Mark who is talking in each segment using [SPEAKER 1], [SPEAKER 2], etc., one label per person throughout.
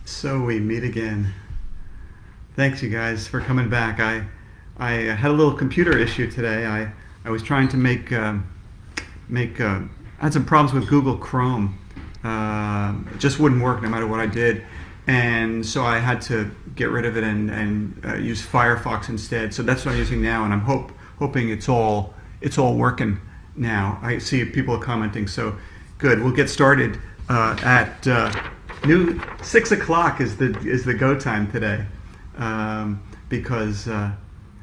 [SPEAKER 1] So we meet again. Thanks, you guys, for coming back. I had a little computer issue today. I was trying to I had some problems with Google Chrome. It just wouldn't work no matter what I did, and so I had to get rid of it and use Firefox instead. So that's what I'm using now, and I'm hoping it's all working now. I see people are commenting, so good. We'll get started at new 6 o'clock is the go time today, because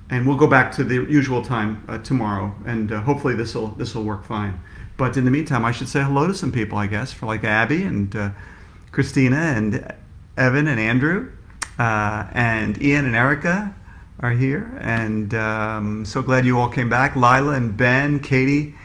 [SPEAKER 1] and we'll go back to the usual time tomorrow, and hopefully this will work fine. But in the meantime, I should say hello to some people, I guess, for like Abby and Christina and Evan and Andrew and Ian and Erica are here, and so glad you all came back. Lila and Ben, Katie,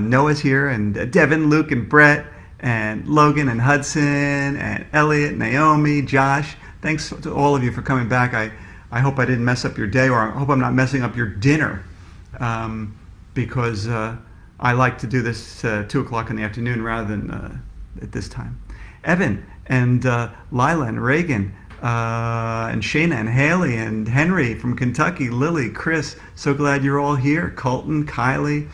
[SPEAKER 1] Noah's here, and Devin, Luke, and Brett, and Logan, and Hudson, and Elliot, Naomi, Josh. Thanks to all of you for coming back. I hope I didn't mess up your day, or I hope I'm not messing up your dinner, because I like to do this 2 o'clock in the afternoon rather than at this time. Evan and Lila and Reagan and Shayna and Haley and Henry from Kentucky, Lily, Chris, so glad you're all here. Colton, Kylie,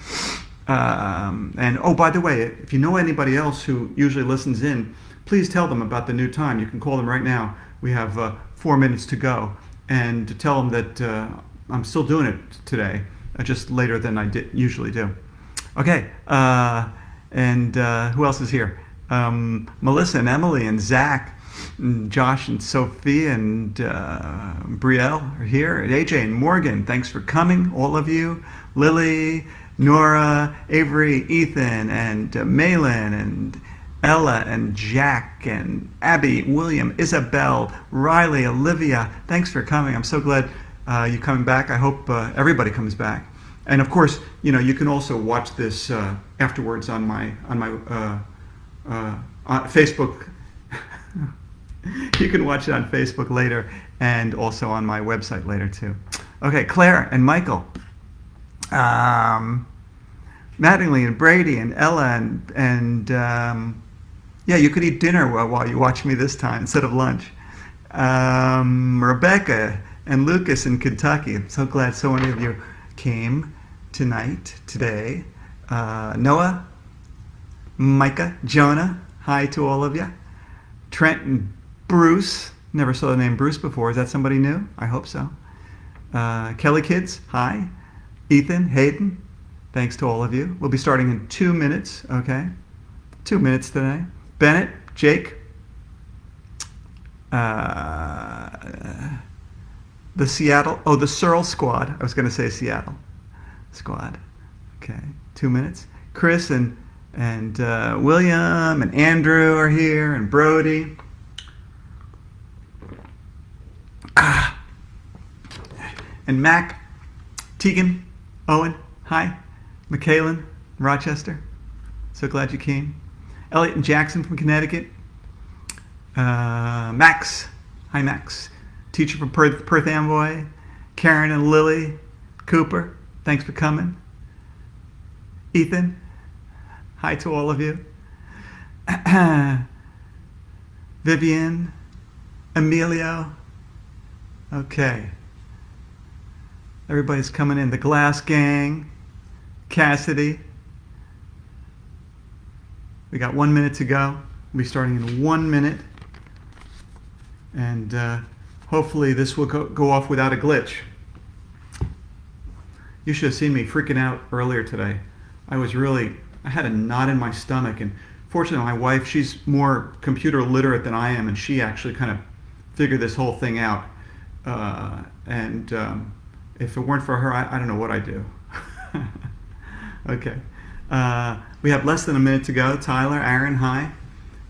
[SPEAKER 1] and oh, by the way, if you know anybody else who usually listens in, please tell them about the new time. You can call them right now. We have 4 minutes to go, and to tell them that I'm still doing it today, just later than I usually do. Okay, and who else is here? Melissa and Emily and Zach and Josh and Sophie and Brielle are here. And AJ and Morgan, thanks for coming, all of you. Lily, Nora, Avery, Ethan, and Malin, and Ella, and Jack, and Abby, William, Isabel, Riley, Olivia. Thanks for coming. I'm so glad you're coming back. I hope everybody comes back. And of course, you can also watch this afterwards on my Facebook. You can watch it on Facebook later, and also on my website later too. Okay, Claire and Michael, Mattingly and Brady and Ella and yeah, you could eat dinner while you watch me this time instead of lunch. Rebecca and Lucas in Kentucky. I'm so glad so many of you came today. Noah, Micah, Jonah, hi to all of you. Trent and Bruce, never saw the name Bruce before. Is that somebody new? I hope so. Kelly kids, hi. Ethan, Hayden, thanks to all of you. We'll be starting in 2 minutes, okay? 2 minutes today. Bennett, Jake, the Searle squad. I was going to say Seattle squad. Okay, 2 minutes. Chris and William and Andrew are here, and Brody. And Mac, Tegan, Owen, hi. Michaelin, Rochester. So glad you came. Elliot and Jackson from Connecticut. Max, hi Max. Teacher from Perth Amboy. Karen and Lily. Cooper, thanks for coming. Ethan, hi to all of you. Vivian, Emilio. Okay. Everybody's coming in. The Glass Gang, Cassidy. We got 1 minute to go. We'll be starting in 1 minute. And hopefully this will go off without a glitch. You should have seen me freaking out earlier today. I had a knot in my stomach, and fortunately my wife, she's more computer literate than I am, and she actually kind of figured this whole thing out. If it weren't for her, I don't know what I'd do. Okay. We have less than a minute to go. Tyler, Aaron, hi.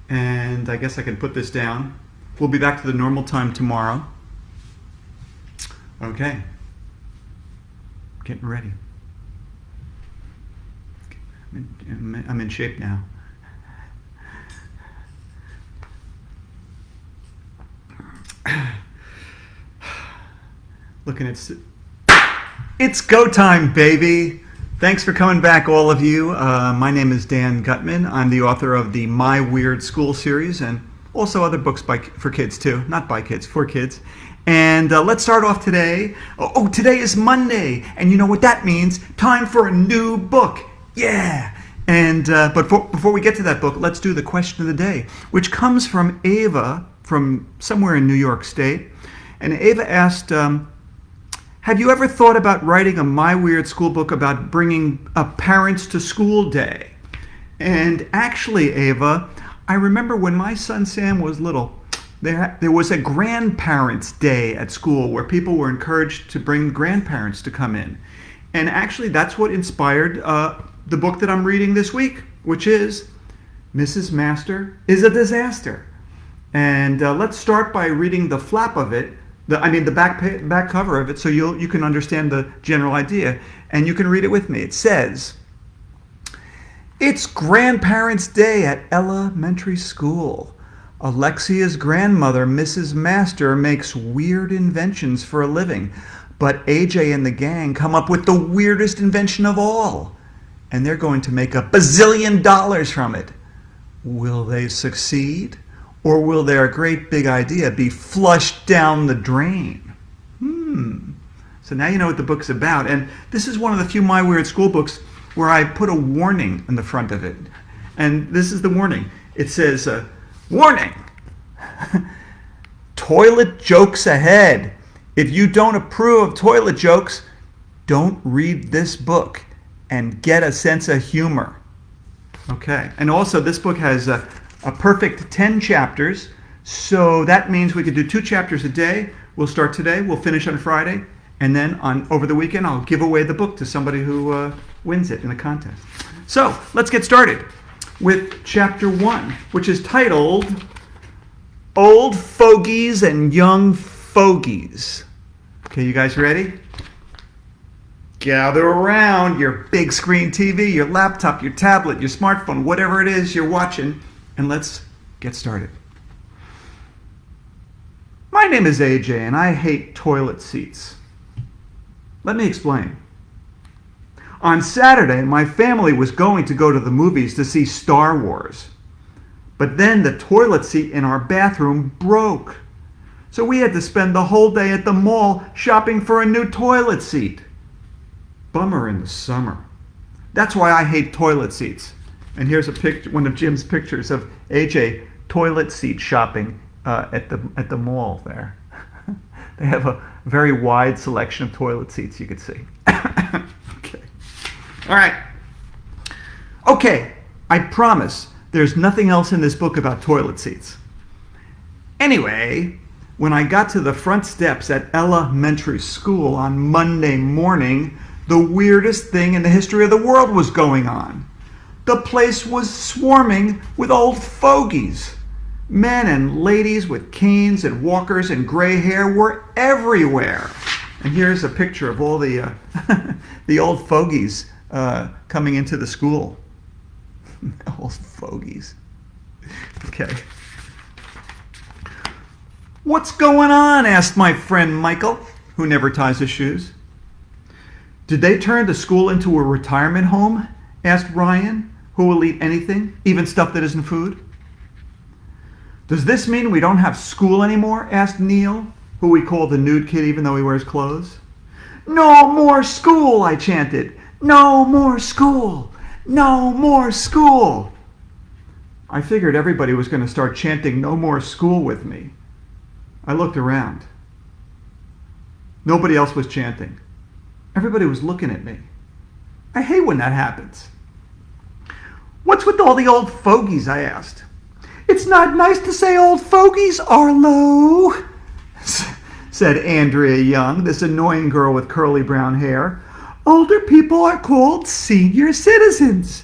[SPEAKER 1] And I guess I can put this down. We'll be back to the normal time tomorrow. Okay. Getting ready. I'm in shape now. Looking at... It's go time, baby. Thanks for coming back, all of you. My name is Dan Gutman. I'm the author of the My Weird School series and also other books for kids too. Not by kids, for kids. And let's start off today. Today is Monday, and you know what that means? Time for a new book. Yeah. And but before we get to that book, let's do the question of the day, which comes from Ava from somewhere in New York State. And Ava asked, have you ever thought about writing a My Weird School book about bringing parents to school day? And actually, Ava, I remember when my son Sam was little, there was a grandparents' day at school where people were encouraged to bring grandparents to come in. And actually, that's what inspired the book that I'm reading this week, which is Mrs. Master is a Disaster. And let's start by reading the flap of it. The back cover of it, so you can understand the general idea, and you can read it with me. It says, "It's Grandparents' Day at elementary school. Alexia's grandmother, Mrs. Master, makes weird inventions for a living, but AJ and the gang come up with the weirdest invention of all, and they're going to make $1 bazillion from it. Will they succeed? Or will their great big idea be flushed down the drain?" So now you know what the book's about. And this is one of the few My Weird School books where I put a warning in the front of it. And this is the warning. It says, warning, toilet jokes ahead. If you don't approve of toilet jokes, don't read this book and get a sense of humor. Okay. And also this book has a perfect 10 chapters, so that means we could do 2 chapters a day. We'll start today, we'll finish on Friday, and then over the weekend I'll give away the book to somebody who wins it in a contest. So let's get started with chapter 1, which is titled Old Fogies and Young Fogies. Okay, you guys ready? Gather around your big screen TV, your laptop, your tablet, your smartphone, whatever it is you're watching, and let's get started. My name is AJ, and I hate toilet seats. Let me explain. On Saturday, my family was going to go to the movies to see Star Wars. But then the toilet seat in our bathroom broke. So we had to spend the whole day at the mall shopping for a new toilet seat. Bummer in the summer. That's why I hate toilet seats. And here's a picture, one of Jim's pictures of AJ toilet seat shopping at the mall there. They have a very wide selection of toilet seats, you could see. Okay. All right. Okay, I promise there's nothing else in this book about toilet seats. Anyway, when I got to the front steps at elementary school on Monday morning, the weirdest thing in the history of the world was going on. The place was swarming with old fogies. Men and ladies with canes and walkers and gray hair were everywhere. And here's a picture of all the the old fogies coming into the school. Old fogies. Okay. "What's going on?" asked my friend Michael, who never ties his shoes. "Did they turn the school into a retirement home?" asked Ryan, who will eat anything, even stuff that isn't food. "Does this mean we don't have school anymore?" asked Neil, who we call the nude kid even though he wears clothes. "No more school," I chanted. "No more school. No more school." I figured everybody was going to start chanting "no more school" with me. I looked around. Nobody else was chanting. Everybody was looking at me. I hate when that happens. "What's with all the old fogies?" I asked. "It's not nice to say old fogies, Arlo," said Andrea Young, this annoying girl with curly brown hair. "Older people are called senior citizens.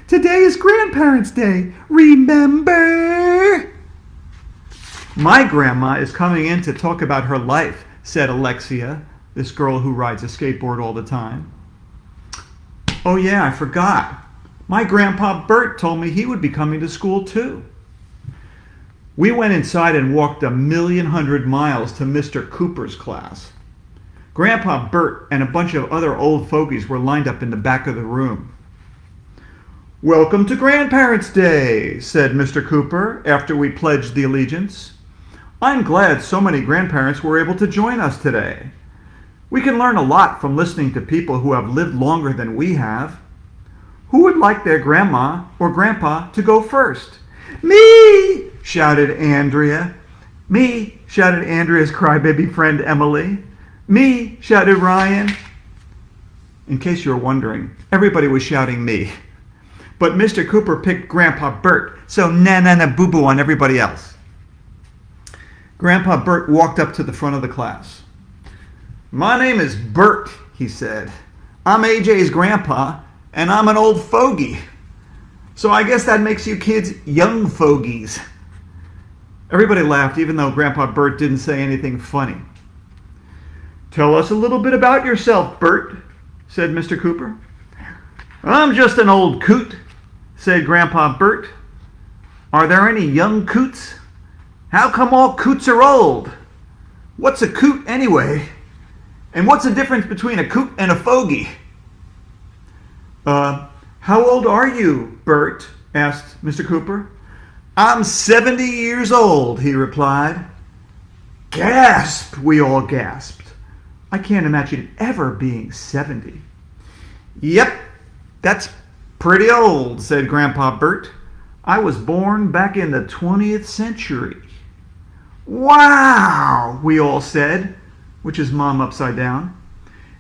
[SPEAKER 1] Today is Grandparents' Day. Remember?" "My grandma is coming in to talk about her life," said Alexia, this girl who rides a skateboard all the time. "Oh yeah, I forgot. My grandpa Bert told me he would be coming to school too." We went inside and walked 1,100,000 miles to Mr. Cooper's class. Grandpa Bert and a bunch of other old fogies were lined up in the back of the room. "Welcome to Grandparents' Day," said Mr. Cooper after we pledged the allegiance. "I'm glad so many grandparents were able to join us today. We can learn a lot from listening to people who have lived longer than we have. Who would like their grandma or grandpa to go first?" "Me!" shouted Andrea. "Me!" shouted Andrea's crybaby friend Emily. "Me!" shouted Ryan. In case you were wondering, everybody was shouting me. But Mr. Cooper picked Grandpa Bert, so na-na-na-boo-boo on everybody else. Grandpa Bert walked up to the front of the class. "My name is Bert," he said. "I'm AJ's grandpa, and I'm an old fogey. So I guess that makes you kids young fogies." Everybody laughed, even though Grandpa Bert didn't say anything funny. "Tell us a little bit about yourself, Bert," said Mr. Cooper. "I'm just an old coot," said Grandpa Bert. "Are there any young coots? How come all coots are old? What's a coot anyway? And what's the difference between a coot and a fogey?" How old are you, Bert?" asked Mr. Cooper. "I'm 70 years old," he replied. "Gasp!" we all gasped. I can't imagine ever being 70. "Yep, that's pretty old," said Grandpa Bert. "I was born back in the 20th century. "Wow!" we all said, which is Mom upside down.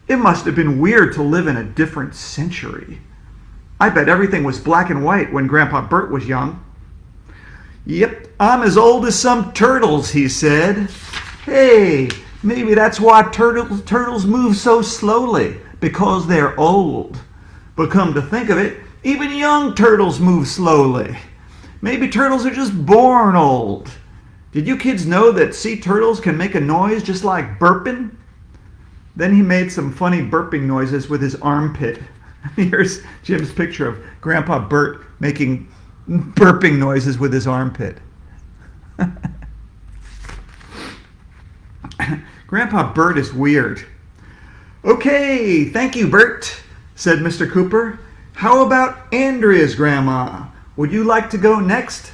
[SPEAKER 1] It must have been weird to live in a different century. I bet everything was black and white when Grandpa Bert was young. "Yep, I'm as old as some turtles," he said. "Hey, maybe that's why turtles move so slowly, because they're old. But come to think of it, even young turtles move slowly. Maybe turtles are just born old. Did you kids know that sea turtles can make a noise just like burping?" Then he made some funny burping noises with his armpit. Here's Jim's picture of Grandpa Bert making burping noises with his armpit. Grandpa Bert is weird. "Okay, thank you, Bert," said Mr. Cooper. "How about Andrea's grandma? Would you like to go next?"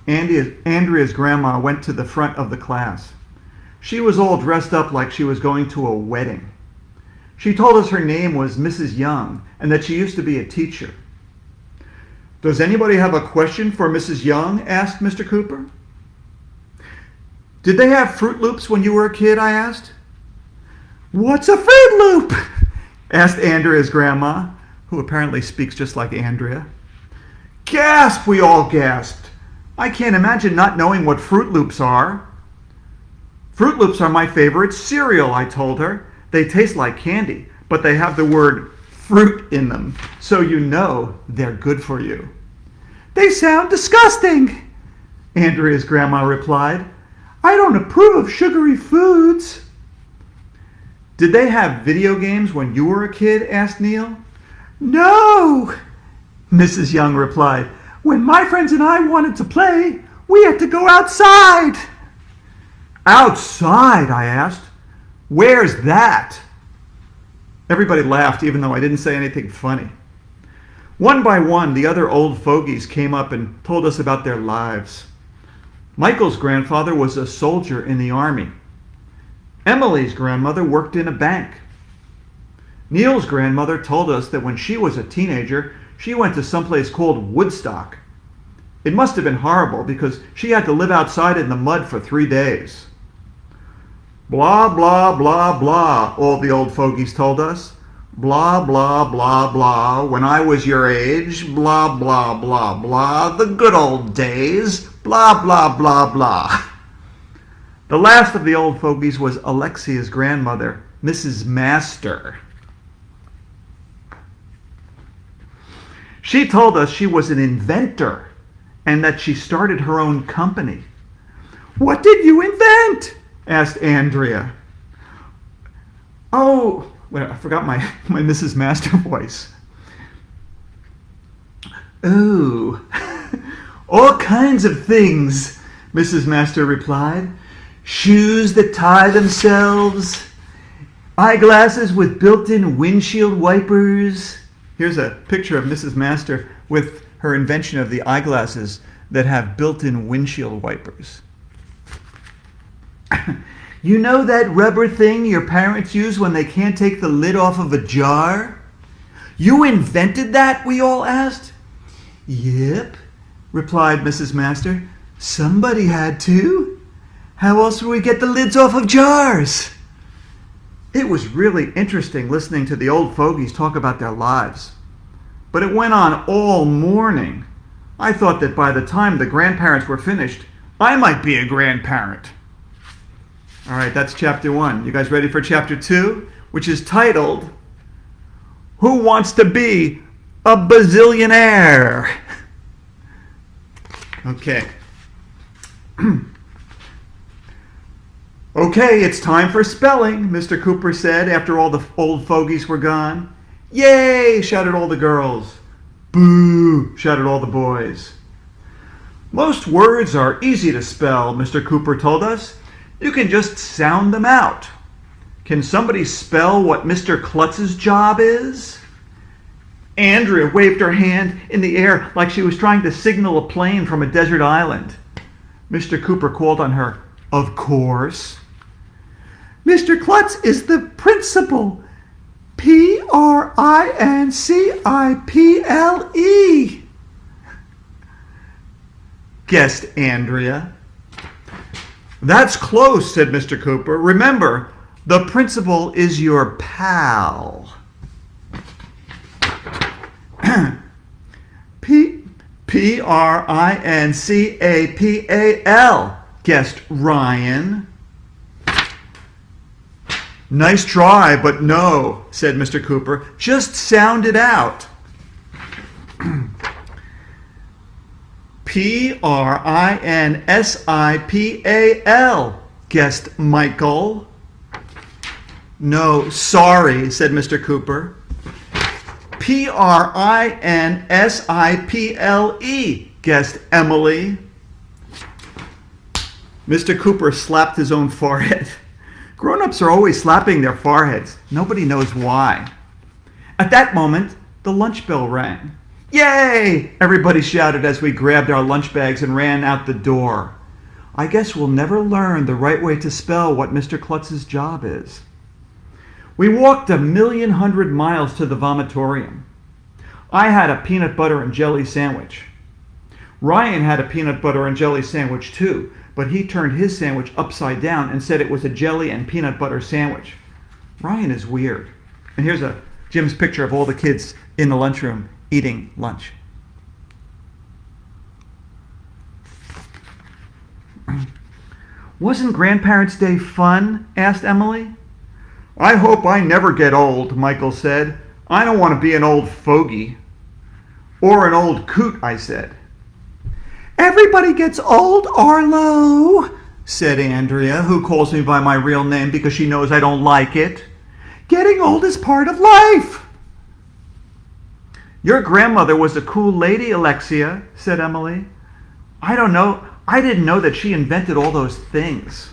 [SPEAKER 1] Andrea's grandma went to the front of the class. She was all dressed up like she was going to a wedding. She told us her name was Mrs. Young and that she used to be a teacher. "Does anybody have a question for Mrs. Young?" asked Mr. Cooper. "Did they have Fruit Loops when you were a kid?" I asked. "What's a Fruit Loop?" asked Andrea's grandma, who apparently speaks just like Andrea. "Gasp!" we all gasped. I can't imagine not knowing what Fruit Loops are. "Fruit Loops are my favorite cereal," I told her. "They taste like candy, but they have the word fruit in them, so you know they're good for you." "They sound disgusting," Andrea's grandma replied. "I don't approve of sugary foods." "Did they have video games when you were a kid?" asked Neil. "No," Mrs. Young replied. "When my friends and I wanted to play, we had to go outside." "Outside?" I asked. "Where's that?" Everybody laughed, even though I didn't say anything funny. One by one, the other old fogies came up and told us about their lives. Michael's grandfather was a soldier in the army. Emily's grandmother worked in a bank. Neil's grandmother told us that when she was a teenager, she went to someplace called Woodstock. It must have been horrible because she had to live outside in the mud for 3 days. "Blah, blah, blah, blah," all the old fogies told us. "Blah, blah, blah, blah, when I was your age, blah, blah, blah, blah, the good old days, blah, blah, blah, blah." The last of the old fogies was Alexia's grandmother, Mrs. Master. She told us she was an inventor and that she started her own company. "What did you invent?" asked Andrea. "Oh," well, I forgot my Mrs. Master voice. "Oh, all kinds of things," Mrs. Master replied. "Shoes that tie themselves, eyeglasses with built-in windshield wipers. Here's a picture of Mrs. Master with her invention of the eyeglasses that have built-in windshield wipers. You know that rubber thing your parents use when they can't take the lid off of a jar? You invented that, we all asked. Yep, replied Mrs. Master. Somebody had to. How else would we get the lids off of jars? It was really interesting listening to the old fogies talk about their lives. But it went on all morning. I thought that by the time the grandparents were finished, I might be a grandparent. All right, that's chapter 1. You guys ready for chapter 2? Which is titled, Who Wants to Be a Bazillionaire? Okay. Okay, it's time for spelling, Mr. Cooper said after all the old fogies were gone. Yay, shouted all the girls. Boo, shouted all the boys. Most words are easy to spell, Mr. Cooper told us. You can just sound them out. Can somebody spell what Mr. Klutz's job is? Andrea waved her hand in the air like she was trying to signal a plane from a desert island. Mr. Cooper called on her, Of course. Mr. Klutz is the principal. Principle, guessed Andrea. That's close, said Mr. Cooper. Remember, the principal is your pal. Principal, guessed Ryan. Nice try, but no, said Mr. Cooper. Just sound it out. Principal, guessed Michael. No, sorry, said Mr. Cooper. Prinsiple, guessed Emily. Mr. Cooper slapped his own forehead. Grown-ups are always slapping their foreheads. Nobody knows why. At that moment, the lunch bell rang. Yay! Everybody shouted as we grabbed our lunch bags and ran out the door. I guess we'll never learn the right way to spell what Mr. Klutz's job is. We walked 1,100,000 miles to the vomitorium. I had a peanut butter and jelly sandwich. Ryan had a peanut butter and jelly sandwich too, but he turned his sandwich upside down and said it was a jelly and peanut butter sandwich. Ryan is weird. And here's Jim's picture of all the kids in the lunchroom eating lunch. Wasn't Grandparents' Day fun? Asked Emily. I hope I never get old, Michael said. I don't want to be an old fogey. Or an old coot, I said. Everybody gets old, Arlo, said Andrea, who calls me by my real name because she knows I don't like it. Getting old is part of life. Your grandmother was a cool lady, Alexia, said Emily. I don't know. I didn't know that she invented all those things.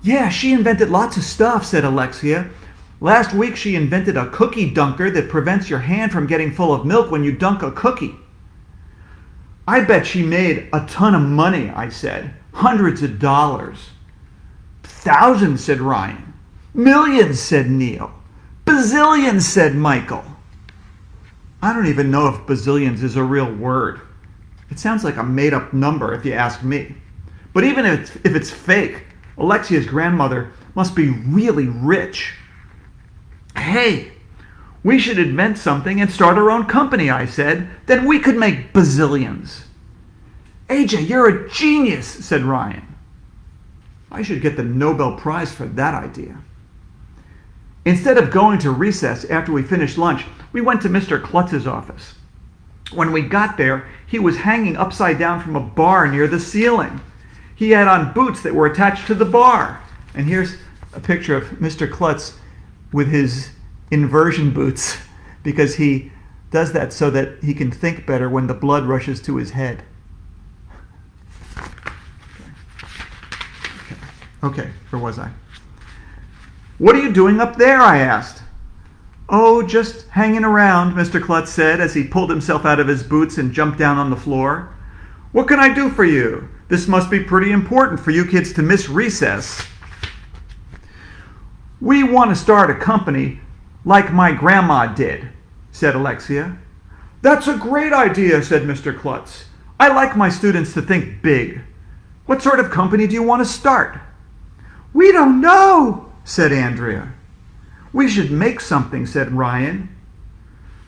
[SPEAKER 1] Yeah, she invented lots of stuff, said Alexia. Last week she invented a cookie dunker that prevents your hand from getting full of milk when you dunk a cookie. I bet she made a ton of money, I said. Hundreds of dollars. Thousands, said Ryan. Millions, said Neil. Bazillions, said Michael. I don't even know if bazillions is a real word. It sounds like a made-up number if you ask me. But even if it's fake, Alexia's grandmother must be really rich. Hey, we should invent something and start our own company, I said. Then we could make bazillions. AJ, you're a genius, said Ryan. I should get the Nobel Prize for that idea. Instead of going to recess after we finished lunch, we went to Mr. Klutz's office. When we got there, he was hanging upside down from a bar near the ceiling. He had on boots that were attached to the bar. And here's a picture of Mr. Klutz with his inversion boots, because he does that so that he can think better when the blood rushes to his head. Okay, where was I? "What are you doing up there?" I asked. "Oh, just hanging around," Mr. Klutz said as he pulled himself out of his boots and jumped down on the floor. "What can I do for you? This must be pretty important for you kids to miss recess." "We want to start a company like my grandma did," said Alexia. "That's a great idea," said Mr. Klutz. "I like my students to think big. What sort of company do you want to start?" "We don't know," said Andrea. "We should make something," said Ryan.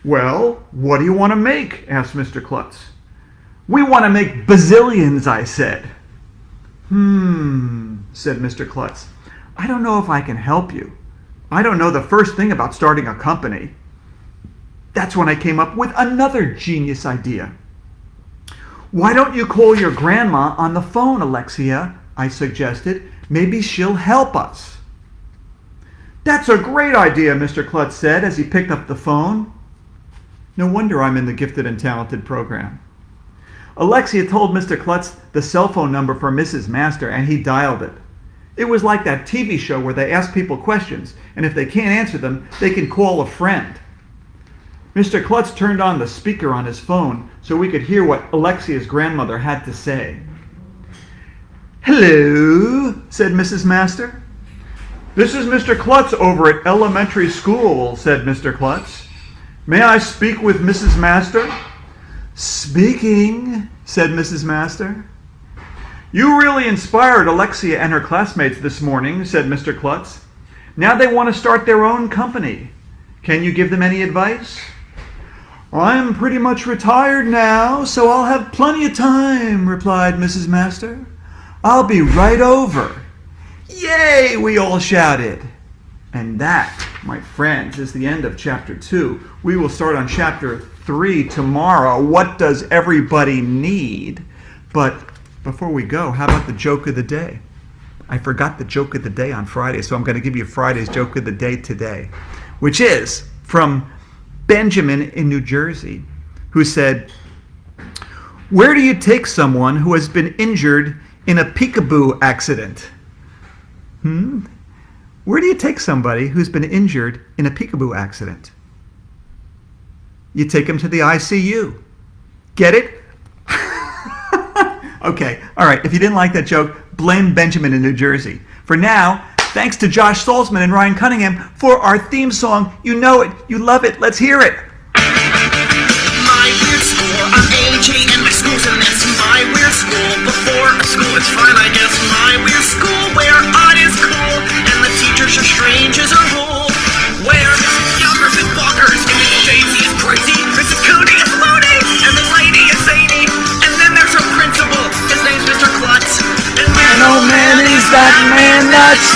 [SPEAKER 1] "Well, what do you want to make?" asked Mr. Klutz. "We want to make bazillions," I said. Said Mr. Klutz. "I don't know if I can help you. I don't know the first thing about starting a company." That's when I came up with another genius idea. "Why don't you call your grandma on the phone, Alexia?" I suggested. "Maybe she'll help us." "That's a great idea," Mr. Klutz said as he picked up the phone. No wonder I'm in the Gifted and Talented program. Alexia told Mr. Klutz the cell phone number for Mrs. Master, and he dialed it. It was like that TV show where they ask people questions, and if they can't answer them, they can call a friend. Mr. Klutz turned on the speaker on his phone so we could hear what Alexia's grandmother had to say. "Hello," said Mrs. Master. "This is Mr. Klutz over at elementary school," said Mr. Klutz. "May I speak with Mrs. Master?" "Speaking," said Mrs. Master. "You really inspired Alexia and her classmates this morning," said Mr. Klutz. "Now they want to start their own company. Can you give them any advice?" "I'm pretty much retired now, so I'll have plenty of time," replied Mrs. Master. "I'll be right over." "Yay!" we all shouted. And that, my friends, is the end of Chapter 2. We will start on Chapter 3 tomorrow. What does everybody need? But before we go, how about the joke of the day? I forgot the joke of the day on Friday, so I'm going to give you Friday's joke of the day today, which is from Benjamin in New Jersey, who said, "Where do you take someone who has been injured in a peekaboo accident?" Where do you take somebody who's been injured in a peekaboo accident? You take them to the ICU. Get it? Okay, all right. If you didn't like that joke, blame Benjamin in New Jersey. For now, thanks to Josh Salzman and Ryan Cunningham for our theme song. You know it. You love it. Let's hear it.
[SPEAKER 2] My weird school, I'm AJ and my school's a mess. My weird school, before a school is fine, I guess. My weird school, where art is cool and the teachers are strange as a rule. Where talkers and walkers, Mrs. Daisy is crazy, Mrs. Cooney is loony, and the lady is zany. And then there's her principal, his name's Mr. Klutz. And
[SPEAKER 1] oh man, is that man nuts?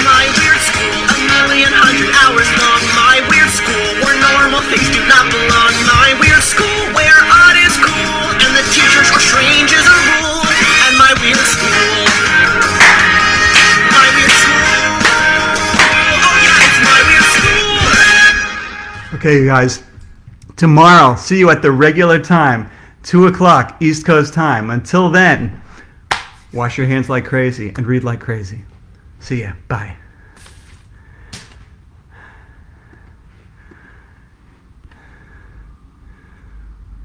[SPEAKER 2] My weird school, 1,100,000 hours long. My weird school, where normal things do not belong. My weird school, where art is cool and the teachers are strange as a rule. And my weird school, my weird school, oh yeah, it's my weird school.
[SPEAKER 1] Okay, you guys. Tomorrow, see you at the regular time, 2 o'clock East Coast time. Until then, wash your hands like crazy and read like crazy. See ya. Bye.